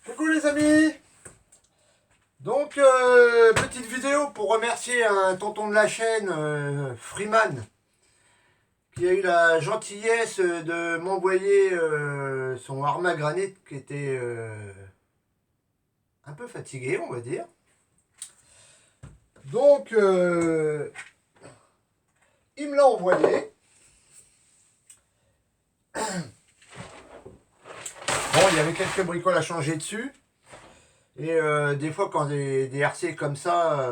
Coucou les amis. Donc petite vidéo pour remercier un tonton de la chaîne, Freeman, qui a eu la gentillesse de m'envoyer son Arma Granit qui était un peu fatigué, on va dire. Donc il me l'a envoyé. Bon, il y avait quelques bricoles à changer dessus. Et des fois, quand des RC comme ça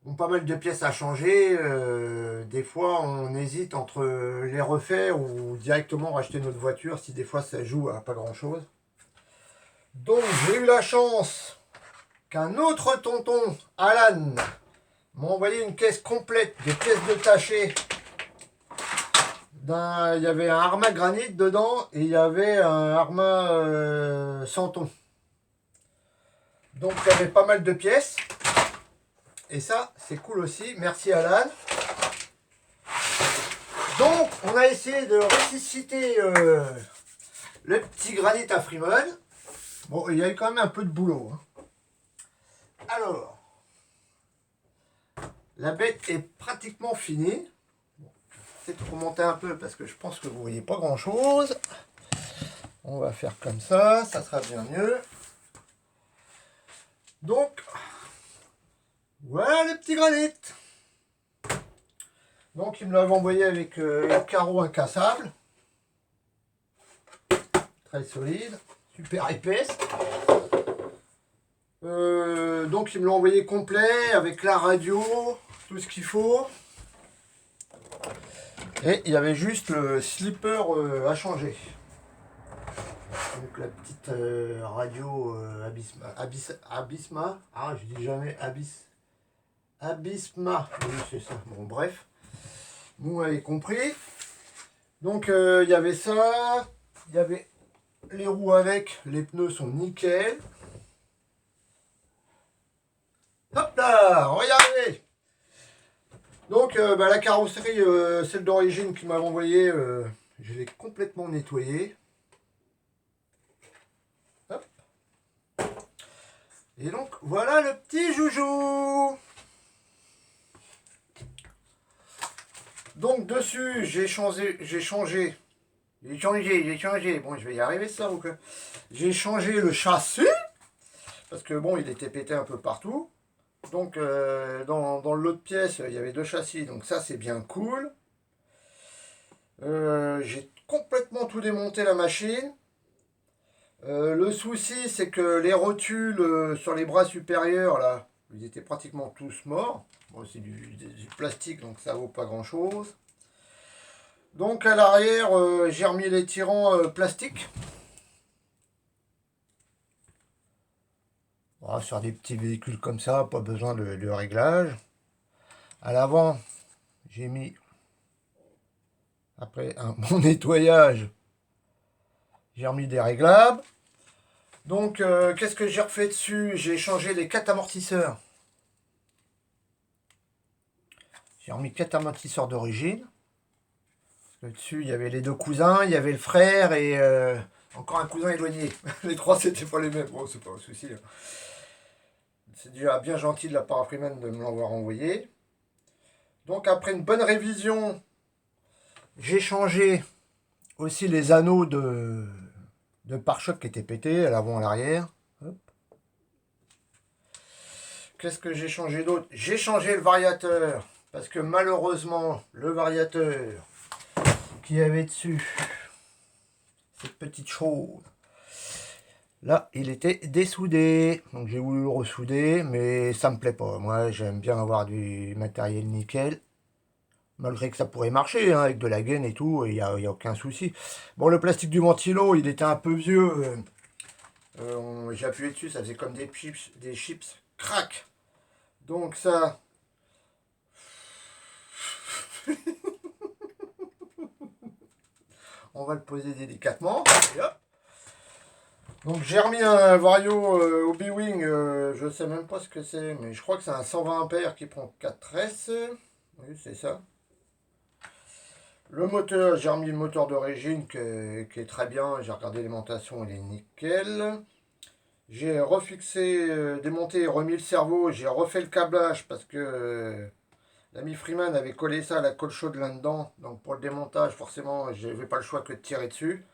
ont pas mal de pièces à changer, des fois on hésite entre les refaire ou directement racheter notre voiture si des fois ça joue à pas grand chose. Donc j'ai eu la chance qu'un autre tonton, Alan, m'a envoyé une caisse complète de pièces détachées. Il y avait un Arma Granit dedans et il y avait un Arma Santon. Donc il y avait pas mal de pièces. Et ça, c'est cool aussi. Merci Alan. Donc, on a essayé de ressusciter le petit granit à Freeman. Bon, il y a eu quand même un peu de boulot. Hein. Alors, la bête est pratiquement finie. Bon, je vais peut-être remonter un peu parce que je pense que vous ne voyez pas grand-chose. On va faire comme ça sera bien mieux. Donc, voilà le petit granit. Donc, il me l'avait envoyé avec un carreau incassable. Très solide, super épaisse. Donc il me l'a envoyé complet avec la radio, tout ce qu'il faut. Et il y avait juste le slipper à changer. Donc la petite radio Abysma. Ah, je dis jamais Abysma. Oui, c'est ça. Bon, bref. Vous avez compris. Donc il y avait ça. Il y avait les roues avec. Les pneus sont nickel. Hop là, regardez. Donc la carrosserie, celle d'origine qui m'avait envoyé, je l'ai complètement nettoyée. Hop. Et donc voilà le petit joujou. Donc dessus j'ai changé. Bon, je vais y arriver ça ou quoi. J'ai changé le châssis parce que bon, il était pété un peu partout. Donc dans l'autre pièce, il y avait deux châssis, donc ça c'est bien cool. J'ai complètement tout démonté la machine. Le souci c'est que les rotules sur les bras supérieurs là, ils étaient pratiquement tous morts. Bon, c'est du plastique donc ça vaut pas grand chose. Donc à l'arrière j'ai remis les tirants plastiques. Bon, sur des petits véhicules comme ça, pas besoin de réglage. À l'avant, j'ai mis, après un bon nettoyage, j'ai remis des réglables. Donc, qu'est-ce que j'ai refait dessus? J'ai changé les 4 amortisseurs. J'ai remis 4 amortisseurs d'origine. Dessus, il y avait les deux cousins, il y avait le frère et encore un cousin éloigné. Les trois, c'était pas les mêmes. Bon, c'est pas un souci. C'est déjà bien gentil de la part de Freeman de me l'avoir envoyé. Donc, après une bonne révision, j'ai changé aussi les anneaux de pare-choc qui étaient pétés à l'avant et à l'arrière. Qu'est-ce que j'ai changé d'autre? J'ai changé le variateur. Parce que malheureusement, le variateur qu'il y avait dessus, cette petite chose, là, il était dessoudé. Donc j'ai voulu le ressouder, mais ça me plaît pas. Moi, j'aime bien avoir du matériel nickel. Malgré que ça pourrait marcher, hein, avec de la gaine et tout, il n'y a aucun souci. Bon, le plastique du ventilo, il était un peu vieux. J'ai appuyé dessus, ça faisait comme des chips, crac. Donc ça... On va le poser délicatement. Et hop. Donc j'ai remis un Vario au B-Wing, je sais même pas ce que c'est, mais je crois que c'est un 120 ampères qui prend 4S. Oui, c'est ça. Le moteur, j'ai remis le moteur d'origine qui est très bien. J'ai regardé l'alimentation, il est nickel. J'ai refixé, démonté et remis le cerveau. J'ai refait le câblage parce que l'ami Freeman avait collé ça à la colle chaude là-dedans. Donc pour le démontage, forcément, je n'avais pas le choix que de tirer dessus.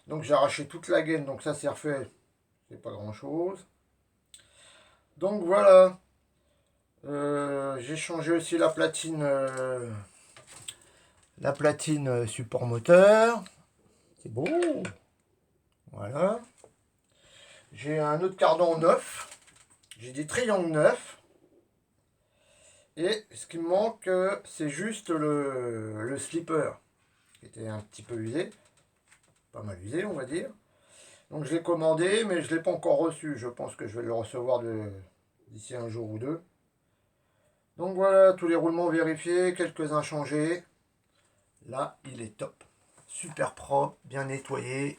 Donc j'ai arraché toute la gaine. Donc ça c'est refait. C'est pas grand-chose. Donc voilà. J'ai changé aussi la platine support moteur. C'est beau. Voilà. J'ai un autre cardan neuf. J'ai des triangles neufs. Et ce qui me manque, c'est juste le slipper, qui était un petit peu usé. Pas mal usé, on va dire. Donc je l'ai commandé, mais je ne l'ai pas encore reçu. Je pense que je vais le recevoir d'ici un jour ou deux. Donc voilà, tous les roulements vérifiés, quelques-uns changés. Là, il est top. Super propre, bien nettoyé.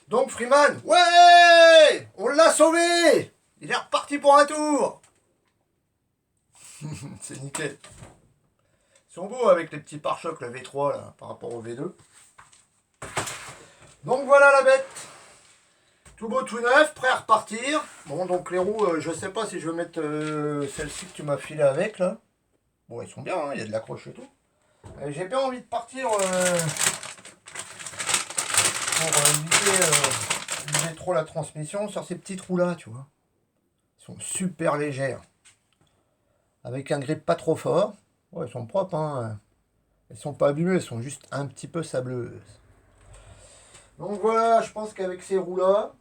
Donc Freeman, ouais, on l'a sauvé. Il est reparti pour un tour. C'est nickel. Ils sont beaux avec les petits pare-chocs, le V3 là, par rapport au V2. Donc voilà la bête. Tout beau, tout neuf, prêt à repartir. Bon, donc les roues, je sais pas si je vais mettre celle-ci que tu m'as filé avec là. Bon, elles sont bien, hein, il y a de l'accroche et tout. J'ai bien envie de partir pour éviter trop la transmission sur ces petites roues là, tu vois. Elles sont super légères. Avec un grip pas trop fort. Ouais, elles sont propres, hein. Elles sont pas abîmées, elles sont juste un petit peu sableuses. Donc voilà, je pense qu'avec ces roues là,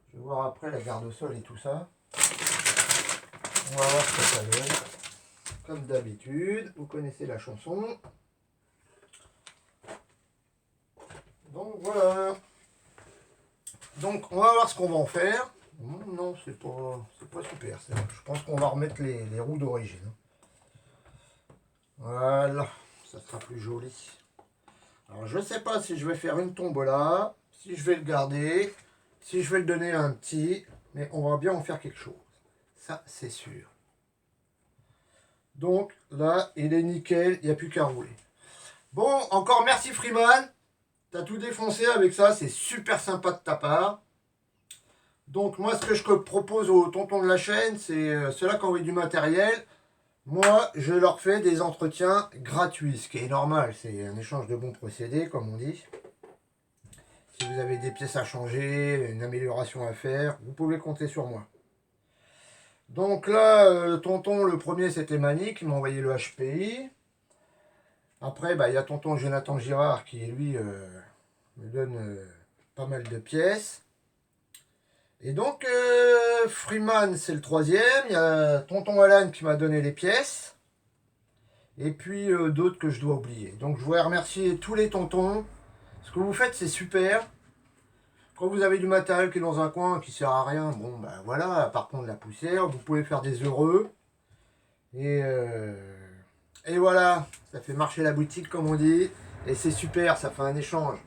je vais voir après la garde-sol et tout ça. On va voir ce que ça donne. Comme d'habitude, vous connaissez la chanson. Donc voilà. Donc on va voir ce qu'on va en faire. Non, c'est pas super. Je pense qu'on va remettre les roues d'origine. Voilà, ça sera plus joli. Alors je sais pas si je vais faire une tombola, si je vais le garder, si je vais le donner à un petit, mais on va bien en faire quelque chose. Ça, c'est sûr. Donc là, il est nickel, il n'y a plus qu'à rouler. Bon, encore merci Freeman. T'as tout défoncé avec ça, c'est super sympa de ta part. Donc moi, ce que je propose aux tontons de la chaîne, c'est ceux-là qui envoient du matériel. Moi, je leur fais des entretiens gratuits, ce qui est normal. C'est un échange de bons procédés, comme on dit. Si vous avez des pièces à changer, une amélioration à faire, vous pouvez compter sur moi. Donc là, tonton, le premier, c'était Mani, qui m'a envoyé le HPI. Après, il y a tonton Jonathan Girard, qui, lui, me donne pas mal de pièces. Et donc, Freeman, c'est le troisième. Il y a tonton Alan qui m'a donné les pièces. Et puis, d'autres que je dois oublier. Donc, je voudrais remercier tous les tontons. Ce que vous faites, c'est super. Quand vous avez du matériel qui est dans un coin, qui sert à rien, bon, voilà, par contre de la poussière, vous pouvez faire des heureux. Et voilà, ça fait marcher la boutique, comme on dit. Et c'est super, ça fait un échange.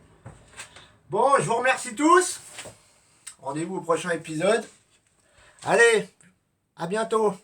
Bon, je vous remercie tous. Rendez-vous au prochain épisode. Allez, à bientôt.